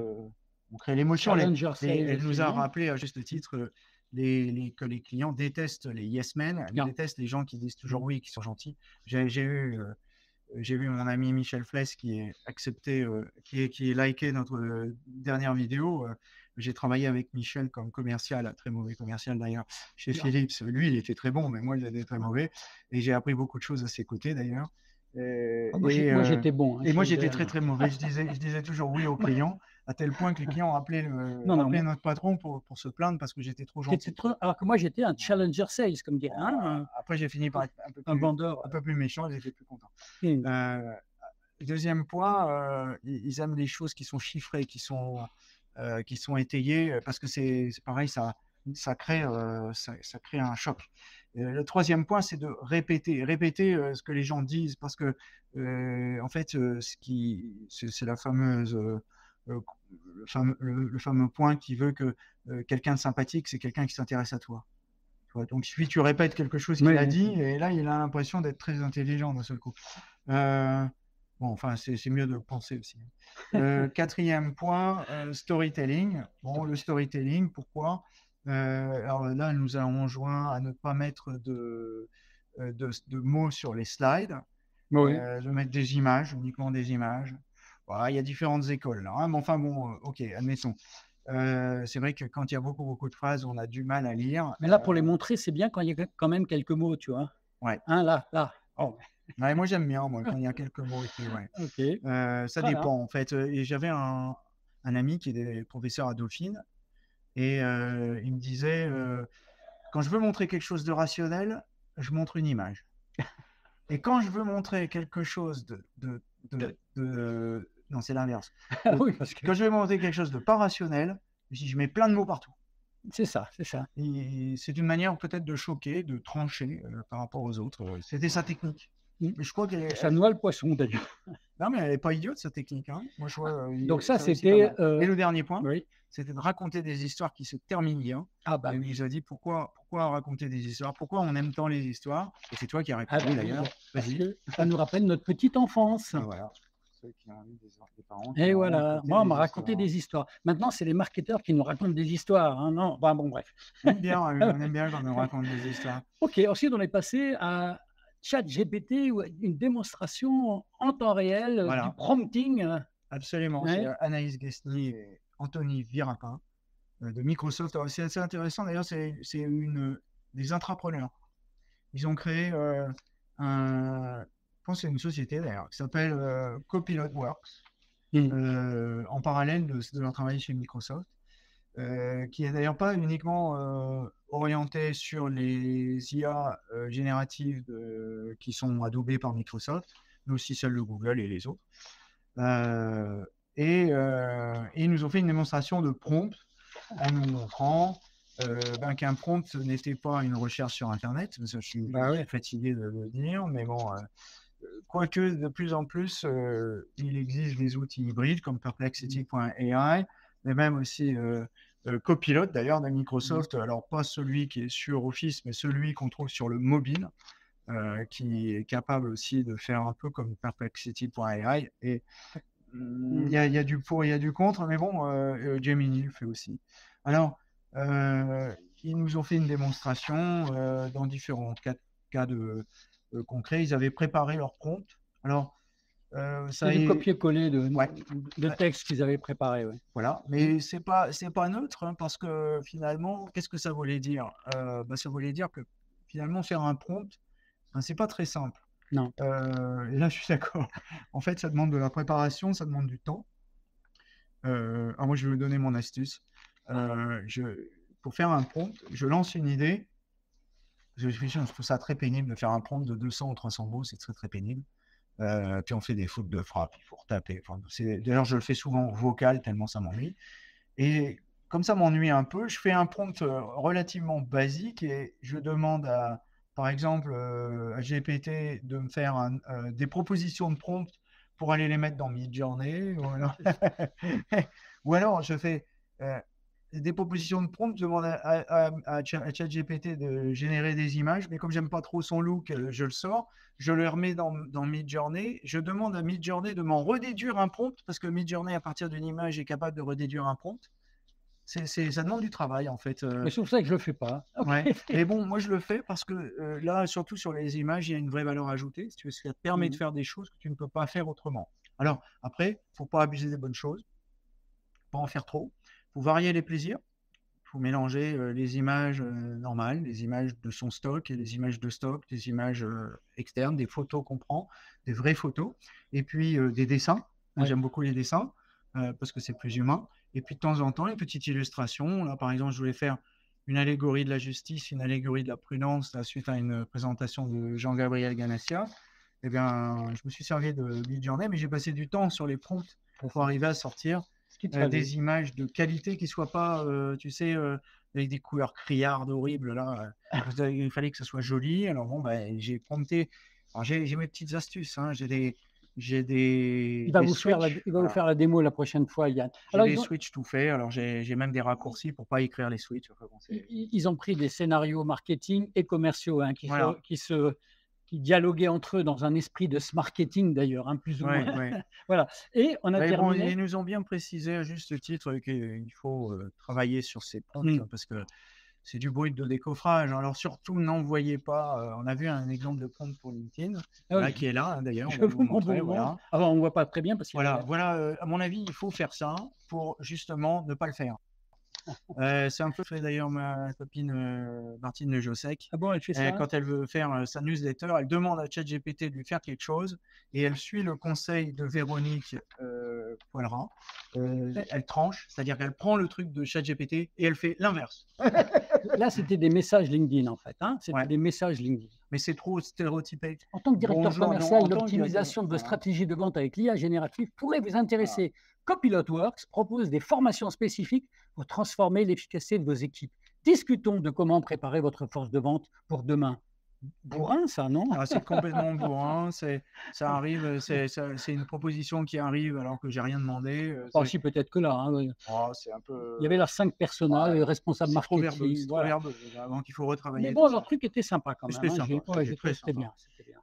l'émotion. Elle nous a rappelé à juste titre que les clients détestent les yes men, ils détestent les gens qui disent toujours oui, qui sont gentils. J'ai vu mon ami Michel Fless qui est accepté, qui est liké notre dernière vidéo. J'ai travaillé avec Michel comme commercial, très mauvais commercial d'ailleurs, chez Philips. Lui, il était très bon, mais moi, il était très mauvais. Et j'ai appris beaucoup de choses à ses côtés d'ailleurs. Moi, j'étais bon. Hein, et moi, j'étais très, très mauvais. Je disais toujours oui aux clients, à tel point que les clients appelaient notre patron pour se plaindre parce que j'étais trop gentil. Alors que moi, j'étais un challenger sales, comme dirait. Hein, après, j'ai fini par être un peu plus méchant, j'étais plus content. Deuxième point, ils aiment les choses qui sont chiffrées, qui sont étayées, parce que c'est pareil, ça crée un choc. Le troisième point, c'est de répéter ce que les gens disent, parce que en fait, c'est la fameuse le fameux point qui veut que quelqu'un de sympathique, c'est quelqu'un qui s'intéresse à toi. Donc, si tu répètes quelque chose qu'il a dit, et là, il a l'impression d'être très intelligent d'un seul coup. Bon, enfin, c'est mieux de le penser aussi. Quatrième point, storytelling. Bon, le storytelling, pourquoi? Alors là, elle nous a enjoint à ne pas mettre de mots sur les slides, de mettre des images, uniquement des images. Voilà, il y a différentes écoles là, hein, mais enfin bon, ok, admettons. C'est vrai que quand il y a beaucoup de phrases, on a du mal à lire. Mais là, pour les montrer, c'est bien quand il y a quand même quelques mots, tu vois. Ouais. Hein, là. Oh. Ouais, moi, j'aime bien, quand il y a quelques mots écrits. Ouais. Okay. Ça dépend, en fait. Et j'avais un ami qui est professeur à Dauphine, et il me disait, quand je veux montrer quelque chose de rationnel, je montre une image. Et quand je veux montrer quelque chose non, c'est l'inverse. Oui, parce que quand je veux montrer quelque chose de pas rationnel, je mets plein de mots partout. C'est ça. Et c'est une manière peut-être de choquer, de trancher par rapport aux autres. C'était sa technique. Mais je crois qu'elle ça noie le poisson d'ailleurs. Non, mais elle n'est pas idiote, sa technique. Hein. Moi, je vois, donc ça, c'était... Et le dernier point, c'était de raconter des histoires qui se terminent bien. Ah bah, il nous a dit pourquoi raconter des histoires, pourquoi on aime tant les histoires. Et c'est toi qui as répondu d'ailleurs. Parce que ça nous rappelle notre petite enfance. Voilà. Ceux qui ont eu des parents. Et voilà, moi, on m'a raconté des histoires. Maintenant, c'est les marketeurs qui nous racontent des histoires. Hein. Non, bah, bon, bref. On aime bien quand on nous raconte des histoires. Ok, ensuite, on est passé à ChatGPT, une démonstration en temps réel du prompting Absolument. Ouais. C'est Anaïs Guesny et Anthony Virapin de Microsoft. Alors, c'est assez intéressant d'ailleurs, c'est des intrapreneurs. Ils ont créé je pense que c'est une société d'ailleurs, qui s'appelle Copilot Works, en parallèle de leur travail chez Microsoft, qui est d'ailleurs pas uniquement orienté sur les IA génératives qui sont adobées par Microsoft, mais aussi celles de Google et les autres. Et ils nous ont fait une démonstration de prompt en nous montrant qu'un prompt n'était pas une recherche sur Internet. Je suis fatigué de le dire, mais bon, quoique de plus en plus, il existe des outils hybrides comme Perplexity.ai, mais même aussi Copilot d'ailleurs de Microsoft, alors pas celui qui est sur Office, mais celui qu'on trouve sur le mobile, qui est capable aussi de faire un peu comme Perplexity.ai. Et il y a du pour, il y a du contre, mais bon, Gemini le fait aussi. Alors, ils nous ont fait une démonstration dans différents cas concrets. Ils avaient préparé leur prompt. Alors, C'est du copier-coller Ouais. de textes qu'ils avaient préparé. Ouais. Voilà, mais c'est pas neutre, hein, parce que finalement, qu'est-ce que ça voulait dire? Ça voulait dire que finalement, faire un prompt, c'est pas très simple. Non. Et là, je suis d'accord. En fait, ça demande de la préparation, ça demande du temps. Alors moi, je vais vous donner mon astuce. Pour faire un prompt, je lance une idée. Je trouve ça très pénible de faire un prompt de 200 ou 300 mots, c'est très très pénible. Puis on fait des fautes de frappe, il faut retaper. Enfin, d'ailleurs, je le fais souvent en vocal tellement ça m'ennuie. Et comme ça m'ennuie un peu, je fais un prompt relativement basique et je demande par exemple, à GPT de me faire des propositions de prompt pour aller les mettre dans Midjourney. Ou alors je fais des propositions de prompt, je demande à ChatGPT de générer des images, mais comme j'aime pas trop son look, je le sors, je le remets dans Midjourney, je demande à Midjourney de m'en redéduire un prompt, parce que Midjourney, à partir d'une image, est capable de redéduire un prompt. Ça demande du travail, en fait. Mais c'est pour ça que je le fais pas. Ouais. Mais bon, moi, je le fais parce que là, surtout sur les images, il y a une vraie valeur ajoutée. Si tu veux, ça te permet de faire des choses que tu ne peux pas faire autrement. Alors, après, il ne faut pas abuser des bonnes choses, pas en faire trop. Il faut varier les plaisirs. Il faut mélanger les images normales, les images de son stock et les images de stock, des images externes, des photos qu'on prend, des vraies photos, et puis des dessins. Moi, j'aime beaucoup les dessins parce que c'est plus humain. Et puis de temps en temps, une petite illustration. Là, par exemple, je voulais faire une allégorie de la justice, une allégorie de la prudence, là, suite à une présentation de Jean-Gabriel Ganassia. Eh bien, je me suis servi de Midjourney, mais j'ai passé du temps sur les prompts pour arriver à sortir des images de qualité qui ne soient pas, tu sais, avec des couleurs criardes horribles. Là, il fallait que ça soit joli. Alors bon, j'ai prompté. Alors j'ai mes petites astuces. Hein. Il va vous faire la démo la prochaine fois, Yann. Alors, des switches tout faits. Alors, j'ai même des raccourcis pour ne pas écrire les switches. Enfin, bon, ils ont pris des scénarios marketing et commerciaux qui dialoguaient entre eux dans un esprit de marketing d'ailleurs, hein, plus ou moins. Ouais. Voilà. Et on a terminé. Bon, ils nous ont bien précisé à juste titre qu'il faut travailler sur ces prompts parce que c'est du bruit de décoffrage. Alors surtout, n'envoyez pas. On a vu un exemple de prompt pour LinkedIn, qui est là d'ailleurs. Je vous montrer. Voilà. Alors, on ne voit pas très bien parce que. Voilà. À mon avis, il faut faire ça pour justement ne pas le faire. C'est un peu fait d'ailleurs ma copine Martine Le Jossec. Ah bon, elle fait ça quand elle veut faire sa newsletter, elle demande à ChatGPT de lui faire quelque chose et elle suit le conseil de Véronique Poilera. Elle tranche, c'est-à-dire qu'elle prend le truc de ChatGPT et elle fait l'inverse. Là, c'était des messages LinkedIn en fait. Hein, c'était des messages LinkedIn. Mais c'est trop stéréotypé. En tant que directeur commercial, l'optimisation de vos stratégies de vente avec l'IA générative pourrait vous intéresser. Copilot Works propose des formations spécifiques pour transformer l'efficacité de vos équipes. Discutons de comment préparer votre force de vente pour demain. Bourrin, ça, non? C'est complètement bourrin. Ça arrive, c'est une proposition qui arrive alors que j'ai rien demandé. Si, peut-être que là. Hein, c'est un peu. Il y avait leurs 5 personnages, les responsables marketing. C'est trop verbeux. Donc il faut retravailler. Mais bon, leur truc était sympa quand même. C'était sympa. C'était bien.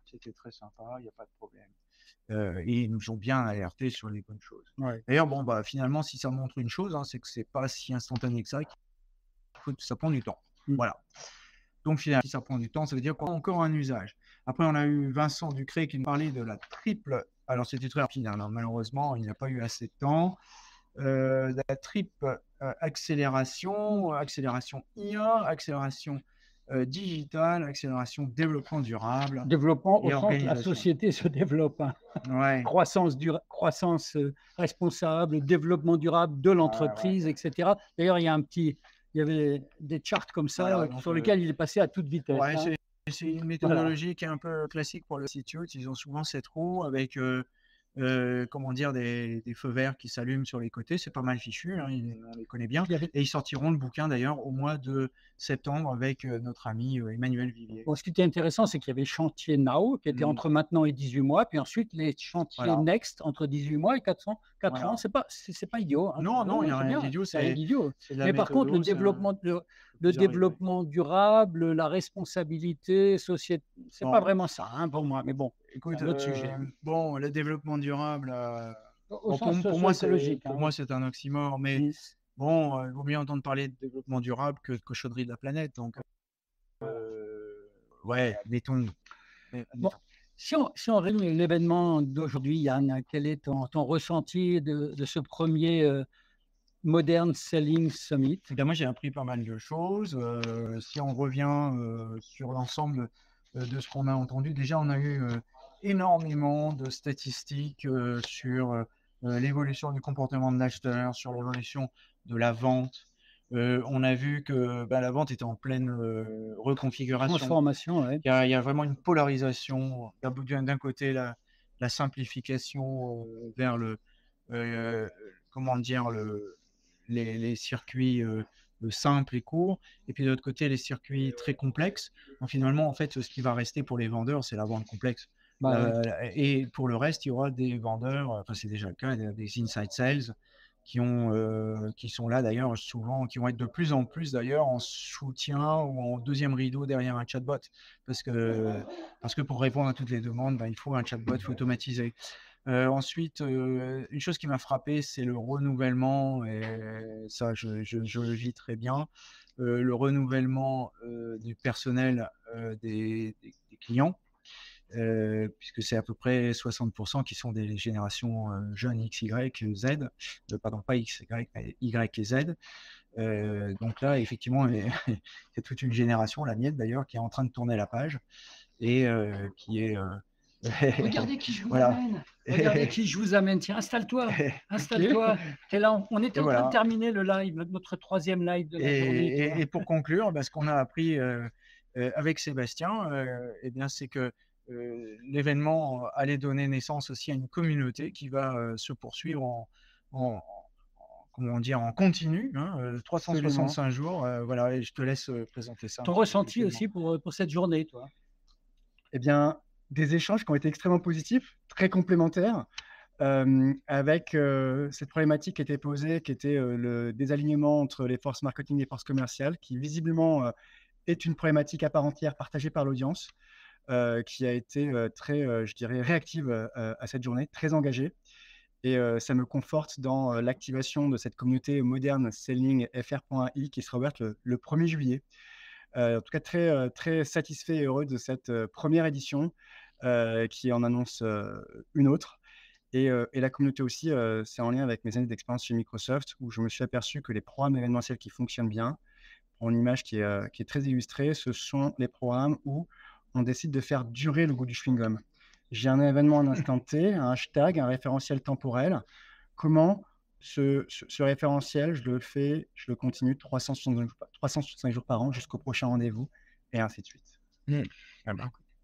C'était très sympa, il n'y a pas de problème. Et ils nous ont bien alertés sur les bonnes choses. Ouais. D'ailleurs, finalement, si ça montre une chose, c'est que c'est pas si instantané que ça. Ça prend du temps. Voilà. Donc, finalement, si ça prend du temps, ça veut dire qu'on a encore un usage. Après, on a eu Vincent Ducré qui nous parlait de la triple alors c'était très rapide, hein, alors malheureusement, il n'a pas eu assez de temps. La accélération, accélération IA, accélération digitale, accélération développement durable Développement et au sens, la organisation. société se développe, hein. Ouais, Croissance responsable, développement durable de ouais, ouais. l'entreprise, etc. D'ailleurs, il y avait des charts comme ça Voilà, donc, sur lesquels il est passé à toute vitesse, ouais, hein. c'est une Voilà. méthodologie qui est un peu classique pour le institute. Ils ont souvent cette roue avec, comment dire, des feux verts qui s'allument sur les côtés. C'est pas mal fichu, hein, on les connaît bien. Il y avait Et ils sortiront le bouquin d'ailleurs au mois de septembre avec notre ami Emmanuel Vivier. Bon, ce qui était intéressant, c'est qu'il y avait Chantier Now, qui était Mm. entre maintenant et 18 mois, puis ensuite les chantiers Voilà. Next, entre 18 mois et 4 ans. Voilà. C'est pas idiot, hein. Non, non, il n'y a C'est rien bien, d'idiot. c'est rien d'idiot. C'est de la Mais par contre, méthodo, le plusieurs degrés. développement durable, la responsabilité, c'est Bon, pas vraiment ça, hein, pour moi. Mais bon, c'est écoute, un autre sujet. bon, le développement durable, Au bon, sens pour moi, socio-écologique, hein. c'est un oxymore, mais Mm. bon, il vaut mieux entendre parler de développement durable que de cochonnerie de la planète. Donc, ouais, admettons. Bon, si on résume l'événement d'aujourd'hui, Yann, quel est ton ressenti de ce premier Modern Selling Summit? Eh bien, moi, j'ai appris pas mal de choses. Si on revient sur l'ensemble de ce qu'on a entendu, déjà, on a eu énormément de statistiques sur l'évolution du comportement de l'acheteur, sur l'évolution de la vente. On a vu que la vente était en pleine reconfiguration. Transformation, ouais. Il y a vraiment une polarisation. D'un côté, la simplification vers comment dire, les circuits simples et courts, et puis de l'autre côté, les circuits très complexes. Donc finalement, en fait, ce qui va rester pour les vendeurs, c'est la vente complexe. Bah, ouais. Et pour le reste, il y aura des vendeurs, enfin c'est déjà le cas, des inside sales qui sont là d'ailleurs souvent, qui vont être de plus en plus d'ailleurs en soutien ou en deuxième rideau derrière un chatbot. Parce que pour répondre à toutes les demandes, il faut un chatbot, il faut automatiser. Ensuite, une chose qui m'a frappé, c'est le renouvellement, et ça, je le vis très bien, le renouvellement du personnel des clients, puisque c'est à peu près 60% qui sont des générations jeunes X, Y, Z, pardon, pas X, Y, mais Y et Z. Donc là, effectivement, il y a toute une génération, la mienne d'ailleurs, qui est en train de tourner la page et qui est... Regardez qui je vous voilà. amène. Regardez qui je vous amène. Tiens, installe-toi. Installe-toi. T'es là, on était Et en train voilà. de terminer le live, notre troisième live de la journée. Tu vois. Et pour conclure, ce qu'on a appris avec Sébastien, eh bien, c'est que l'événement allait donner naissance aussi à une communauté qui va se poursuivre comment dire, en continu, hein, 365 jours. Voilà, et je te laisse présenter ça. Ton ressenti aussi pour cette journée, toi? Eh bien, des échanges qui ont été extrêmement positifs, très complémentaires, avec cette problématique qui était posée, qui était le désalignement entre les forces marketing et les forces commerciales, qui visiblement est une problématique à part entière partagée par l'audience, qui a été très, je dirais, réactive à cette journée, très engagée. Et ça me conforte dans l'activation de cette communauté moderne Selling FR.ai qui sera ouverte le 1er juillet. En tout cas, très, très satisfait et heureux de cette première édition qui en annonce une autre. Et la communauté aussi, c'est en lien avec mes années d'expérience chez Microsoft, où je me suis aperçu que les programmes événementiels qui fonctionnent bien, pour une image qui est très illustrée, ce sont les programmes où on décide de faire durer le goût du chewing-gum. J'ai un événement à un instant T, un hashtag, un référentiel temporel. Comment ce référentiel, je le continue 365 jours par an jusqu'au prochain rendez-vous, et ainsi de suite.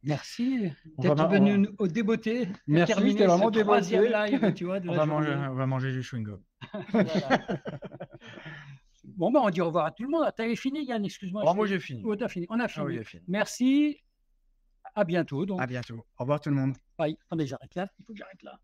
Merci d'être venu au débeauté. Merci, c'était vraiment troisième débeauté. live, tu vois, de la journée. On va manger du chewing-gum. Voilà. Bon, on dit au revoir à tout le monde. Tu avais fini, Yann, excuse-moi. Moi, j'ai fini. Oh, t'as fini. On a fini. oui, j'ai fini. Merci. À bientôt. Donc. À bientôt. Au revoir tout le monde. Bye. Attendez, j'arrête là. Il faut que j'arrête là.